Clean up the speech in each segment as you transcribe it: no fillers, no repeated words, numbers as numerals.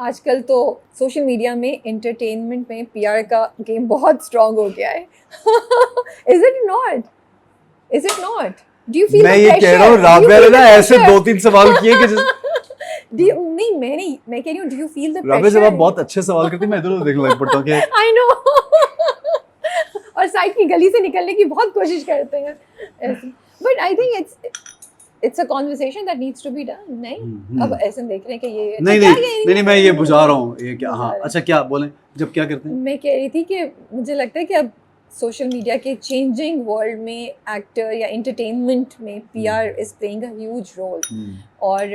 आजकल तो social media में एंटरटेनमेंट में पीआर का गेम बहुत स्ट्रांग हो गया है। Is it not? Is it not? Do you feel मैं ये कह रहा हूँ राबिया ने ना ऐसे 2-3 सवाल किए कि नहीं मैं कह रही हूँ, do you feel the Rabia जब आप बहुत अच्छे सवाल करती मैं इधर उधर देखने लग पड़ता हूँ कि आई नो। और साइड की गली से निकलने की बहुत कोशिश करते हैं ऐसे, but I think it's a conversation that needs to be done, नहीं? अब ऐसे देख रहे हैं कि ये नहीं मैं ये बुझा रहा हूँ ये क्या। हाँ अच्छा क्या बोलें जब क्या करते हैं? मैं कह रही थी कि मुझे लगता है कि अब सोशल मीडिया के चेंजिंग वर्ल्ड में एक्टर या एंटरटेनमेंट में PR is playing a huge role. और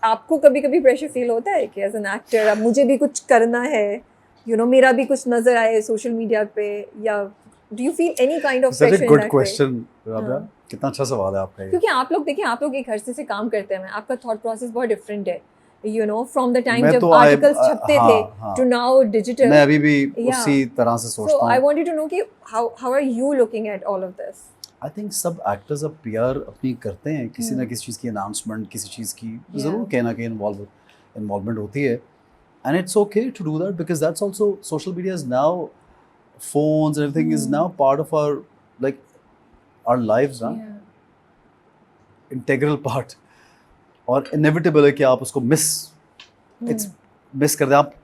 आपको कभी कभी प्रेशर फील होता है कि एज एन एक्टर अब मुझे भी कुछ करना है, मेरा भी कुछ नजर आए सोशल मीडिया पे, या do you feel any kind of pressure in that way? Good question Rabia, कितना अच्छा सवाल है आपका ये। क्योंकि आप लोग देखिए, आप लोग एक अरसे से काम करते हैं, आपका थॉट प्रोसेस बहुत डिफरेंट है, फ्रॉम द टाइम जब आर्टिकल्स छपते थे टू नाउ डिजिटल। मैं अभी भी उसी तरह से सोचता हूँ। So I wanted to know कि how are you looking at all of this? I think सब एक्टर्स अब पीआर अपनी करते हैं, किसी ना किसी चीज़ की अनाउंसमेंट, किसी चीज़ की ज़रूर कहीं ना कहीं इन्वॉल्वमेंट होती है, and it's okay to do that because that's also social media is now, phones and everything is now part of our lives ना, integral part, और inevitable है कि आप उसको मिस कर दें। आप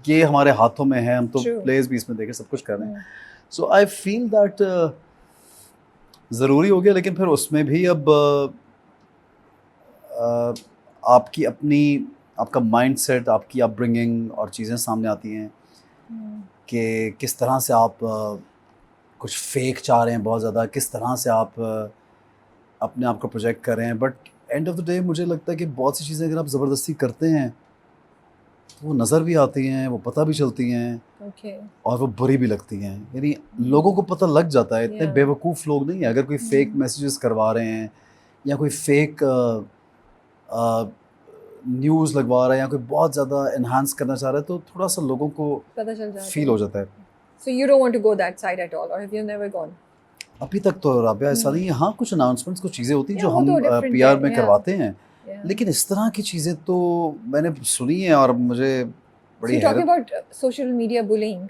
ये हमारे हाथों में है, हम तो प्लेस भी इसमें देखें, सब कुछ कर रहे हैं। सो आई फील दैट ज़रूरी हो गया, लेकिन फिर उसमें भी अब आपकी अपनी, आपका माइंडसेट, आपकी अपब्रिंगिंग और चीज़ें सामने आती हैं कि किस तरह से आप कुछ फेक चाह रहे हैं बहुत ज़्यादा, किस तरह से आप अपने आप को प्रोजेक्ट कर रहे हैं। But end of the day मुझे लगता है कि बहुत सी चीज़ें अगर आप ज़बरदस्ती करते हैं तो वो नज़र भी आती हैं, वो पता भी चलती हैं, और वो बुरी भी लगती हैं। यानी लोगों को पता लग जाता है, इतने बेवकूफ़ लोग नहीं हैं। अगर कोई फेक मैसेजेस करवा रहे हैं या कोई फेक न्यूज़ लगवा रहा है या कोई बहुत ज़्यादा एनहांस करना चाह रहा है, तो थोड़ा सा लोगों को पता चल जाता है, फील हो जाता है। So you don't want to go that side at all, or have you never gone? अभी तक तो राबिया ऐसा नहीं है। हाँ, कुछ अनाउंसमेंट्स, कुछ चीज़ें होती हैं जो हम पीआर में करवाते हैं, लेकिन इस तरह की चीज़ें तो मैंने सुनी है और मुझे बड़ी हैरत। Talking about social media bullying,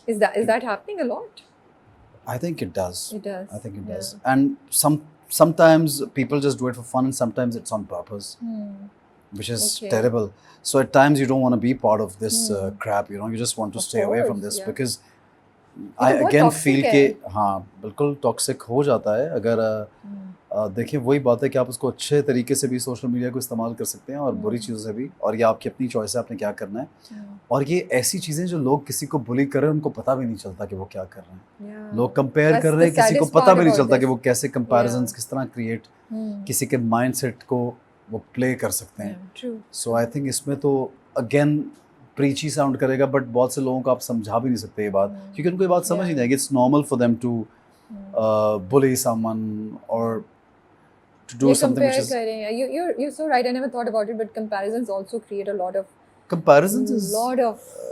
is that happening a lot? I think it does. It does. I think it does. And sometimes people just do it for fun, and sometimes it's on purpose, which is terrible. So at times you don't want to be part of this crap. You just want to stay away from this because I again feel कि हाँ बिल्कुल toxic हो जाता है। अगर देखिए वही बात है कि आप उसको अच्छे तरीके से भी सोशल मीडिया को इस्तेमाल कर सकते हैं और बुरी चीज़ों से भी, और ये आपकी अपनी चॉइस है, आपने क्या करना है। और ये ऐसी चीज़ें जो लोग किसी को बुली कर रहे हैं उनको पता भी नहीं चलता कि वो क्या कर रहे हैं। लोग कंपेयर कर रहे हैं, किसी को पता भी नहीं चलता कि वो कैसे कंपैरिजंस किस तरह क्रिएट किसी के माइंडसेट को वो प्ले कर सकते हैं। सो आई थिंक इसमें तो अगेन प्रीची साउंड करेगा, बट बहुत से लोगों को आप समझा भी नहीं सकते ये बात, क्योंकि उनको ये बात समझ नहीं आएगी। It's normal for them to bully someone or to do something which is you're so right. I never thought about it, but comparisons also create a lot of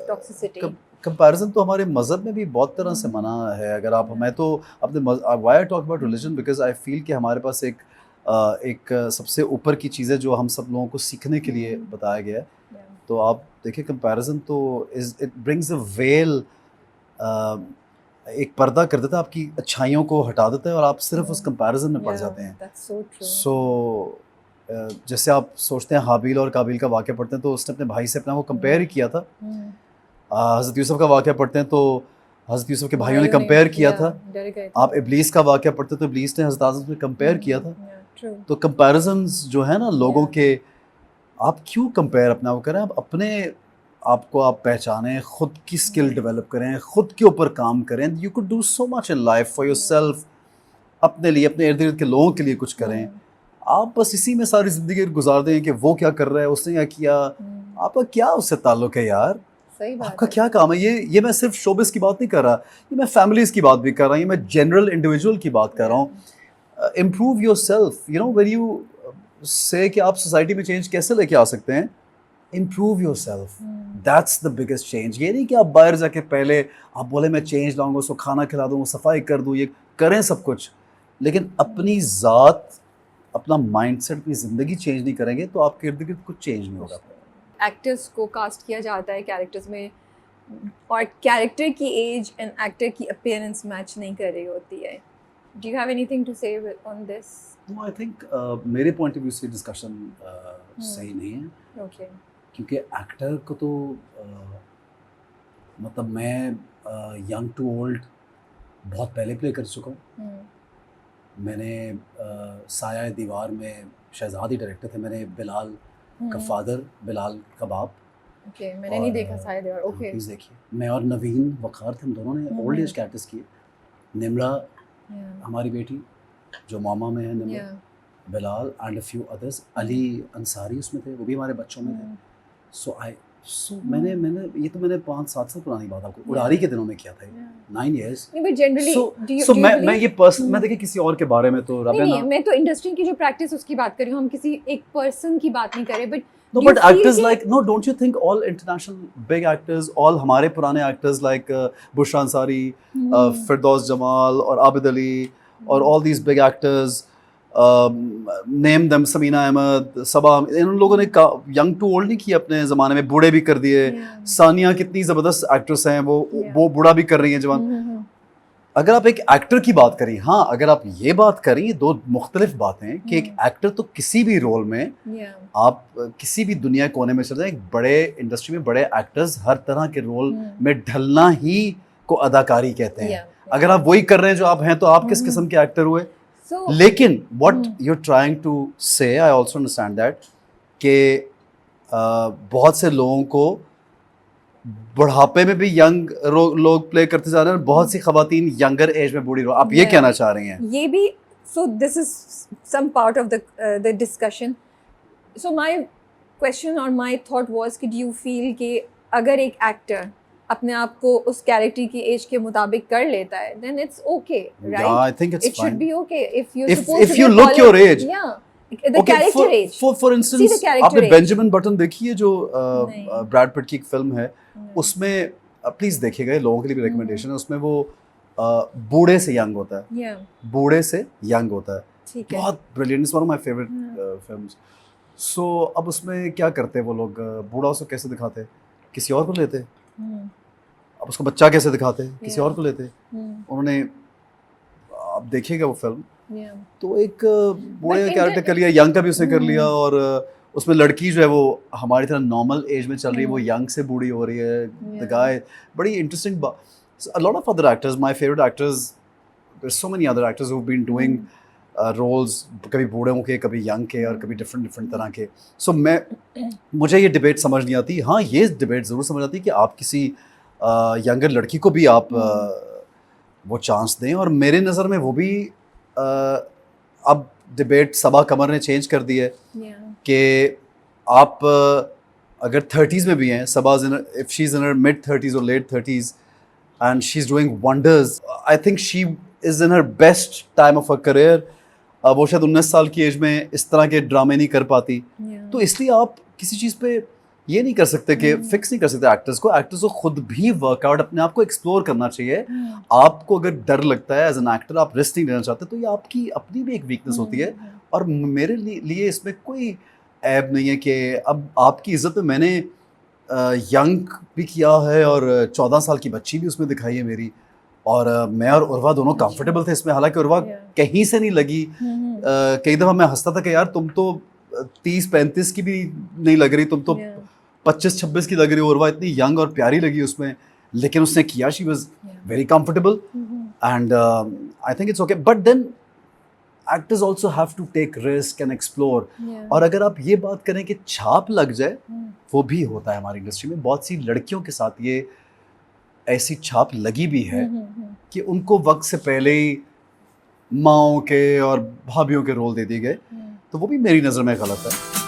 toxicity. Comparison तो हमारे मज़हब में भी बहुत तरह से मना है। अगर आप, मैं तो अपने why I talk about religion because I feel कि हमारे पास एक सबसे ऊपर की चीज़ है जो हम सब लोगों को सीखने के लिए बताया गया है। तो आप देखिए कंपैरिजन तो इट ब्रिंग्स अ वेल, एक पर्दा कर देता है, आपकी अच्छाइयों को हटा देता है और आप सिर्फ उस कंपैरिजन में पड़ जाते हैं। सो जैसे आप सोचते हैं हाबील और काबिल का वाक़या पढ़ते हैं तो उसने अपने भाई से अपना को कंपेयर ही किया था। हज़रत यूसुफ का वाक़या पढ़ते हैं तो हज़रत यूसुफ के भाइयों ने कंपेयर किया था। आप इब्लीस का वाक़या पढ़ते हैं तो इब्लीस ने हज़रत आदम से कंपेयर किया था। तो कंपैरिजन्स जो है ना लोगों के, आप क्यों कंपेयर अपना वो करें? आप अपने आपको आप पहचानें, खुद की स्किल डेवलप करें, खुद के ऊपर काम करें। You could do so much in life for yourself, अपने लिए, अपने इर्द गिर्द के लोगों के लिए कुछ करें। आप बस इसी में सारी ज़िंदगी गुजार दें कि वो क्या कर रहा है, उसने क्या किया, आपका क्या उससे ताल्लुक़ है यार? आपका क्या काम है? ये मैं सिर्फ शोबिस की बात नहीं कर रहा, ये मैं फैमिलीज़ की बात भी कर रहा हूँ, ये मैं जनरल इंडिविजुअल की बात कर रहा हूँ। Improve your self, when you से कि आप सोसाइटी में चेंज कैसे लेके आ सकते हैं, improve your self, that's the biggest change. ये नहीं कि आप बाहर जाके पहले आप बोले मैं चेंज लाऊंगा, उसको खाना खिला दूँ, सफाई कर दूँ, ये करें सब कुछ, लेकिन अपनी ज़ात, अपना माइंडसेट, अपनी ज़िंदगी चेंज नहीं करेंगे तो आपके इर्द गिर्द कुछ चेंज नहीं होगा। एक्टर्स को कास्ट किया जाता है कैरेक्टर्स में और कैरेक्टर की एज एंड एक्टर की अपीयरेंस मैच नहीं कर रही होती है. Do you have anything to say on this? No, I think मेरे पॉइंट ऑफ व्यू से डिस्कशन सही नहीं है. ओके. क्योंकि एक्टर को तो मतलब मैं यंग टू ओल्ड बहुत पहले प्ले कर चुका हूँ. मैंने साया दीवार में शहजाद ही डायरेक्टर थे. मैंने बिलाल का फादर बिलाल कबाब. ओके, मैंने नहीं देखा साया दीवार. ओके, प्लीज़ देखिए. मैं और नवीन वखार थे, हम दोनों ने ओल्ड एज कैरेक्टर्स किए. निम्रा हमारी बेटी जो मामा में है, Nimra, Bilal and a few others. Ali Ansari उसमें थे, वो भी हमारे बच्चों में थे. सो मैंने ये तो मैंने 5-7 साल पुरानी बात आपको उड़ारी के दिनों में किया था. 9 years. बट जनरली सो मैं ये पर्सन मैं देखिए किसी और के बारे में तो नहीं, मैं तो इंडस्ट्री की जो प्रैक्टिस उसकी बात कर रही हूँ. हम किसी एक पर्सन की बात नहीं कर रहे. But No, but actors like, no, don't you think all international big actors, all हमारे पुराने actors like Bushra Ansari, Firdaus Jamal और आबिद अली और all these big actors, name them, Samina Ahmad, सबा, इन लोगों ने young to old नहीं किया अपने ज़माने में, बूढ़े भी कर दिए. सानिया कितनी ज़बरदस्त एक्ट्रेस हैं, वो बूढ़ा भी कर रही हैं जवान. अगर आप एक एक्टर की बात करें, हाँ, अगर आप ये बात करें, ये दो मुख्तलिफ बातें हैं कि एक एक्टर तो किसी भी रोल में आप किसी भी दुनिया कोने में चले जाएं, एक बड़े इंडस्ट्री में बड़े एक्टर्स हर तरह के रोल में ढलना ही को अदाकारी कहते हैं. अगर आप वही कर रहे हैं जो आप हैं, तो आप किस किस्म के एक्टर हुए? लेकिन what you are trying to say, I also understand that कि बहुत से लोगों को बुढ़ापे में भी यंग लोग प्ले करते जा रहे हैं. बहुत सी खवातीन यंगर एज में बूढ़ी. आप ये कहना चाह रही हैं? ये भी. So this is some part of the discussion. So my question और माय थॉट वाज कि डू यू फील कि अगर एक एक्टर अपने आप को उस कैरेक्टर की एज के मुताबिक कर लेता है, then it's okay, right? I think it should be okay if you look your age. Yeah. The character age. For instance, आपने बेंजामिन बटन देखी है जो ब्रैड पिट की एक फिल्म है, उसमें प्लीज देखिएगा, ये लोगों के लिए भी रिकमेंडेशन है. उसमें वो बूढ़े से यंग होता है. बूढ़े से यंग होता है. बहुत brilliant. It's one of my favourite films. So अब उसमें क्या करते हैं वो लोग, बूढ़ा उसको कैसे दिखाते हैं? किसी और को लेते. अब उसको बच्चा कैसे दिखाते हैं? किसी और को लेते. उन्होंने, आप देखिएगा वो फिल्म, तो एक बूढ़े कैरेक्टर कर लिया, यंग का भी उसने कर लिया, और उसमें लड़की जो है वो हमारी तरह नॉर्मल एज में चल रही है, वो यंग से बूढ़ी हो रही है. द गाय, बड़ी interesting. A lot of other actors, my favourite actors, there are so many other actors who have been doing roles, कभी बूढ़ों के, कभी यंग के, और कभी डिफरेंट तरह के. सो मुझे ये डिबेट समझ नहीं आती. हाँ, ये डिबेट ज़रूर समझ आती कि आप किसी यंगर लड़की को भी आप वो चांस दें. और मेरे नज़र में वो भी अब डिबेट सबा कमर ने चेंज कर दी है कि आप अगर 30s में भी हैं, Saba if she is in her mid 30s और late 30s and she is doing wonders, I think she is in her best time of her career. वो शायद 19 साल की एज में इस तरह के ड्रामे नहीं कर पाती. तो इसलिए आप किसी चीज़ पे ये नहीं कर सकते कि फिक्स नहीं कर सकते एक्टर्स को. एक्टर्स को खुद भी वर्कआउट, अपने आप को एक्सप्लोर करना चाहिए. आपको अगर डर लगता है एज एन एक्टर, आप रिस्क नहीं लेना चाहते, तो ये आपकी अपनी भी एक वीकनेस होती है. और मेरे लिए इसमें कोई ऐब नहीं है कि अब आपकी इज्जत में मैंने यंग भी किया है और 14 साल की बच्ची भी उसमें दिखाई है मेरी. और मैं और उर्वा दोनों कंफर्टेबल थे इसमें. हालांकि उर्वा कहीं से नहीं लगी. कई दफ़ा मैं हंसता था कि यार तुम तो 30-35 की भी नहीं लग रही, तुम तो 25-26 की लग रही हो. उर्वा इतनी यंग और प्यारी लगी उसमें, लेकिन उसने किया. She was very comfortable and I think it's okay. But then actors also have to take risk and explore. और अगर आप ये बात करें कि छाप लग जाए, वो भी होता है हमारी इंडस्ट्री में. बहुत सी लड़कियों के साथ ये ऐसी छाप लगी भी है कि उनको वक्त से पहले ही माओं के और भाभियों के रोल दे दिए गए. तो वो भी मेरी नज़र में गलत है.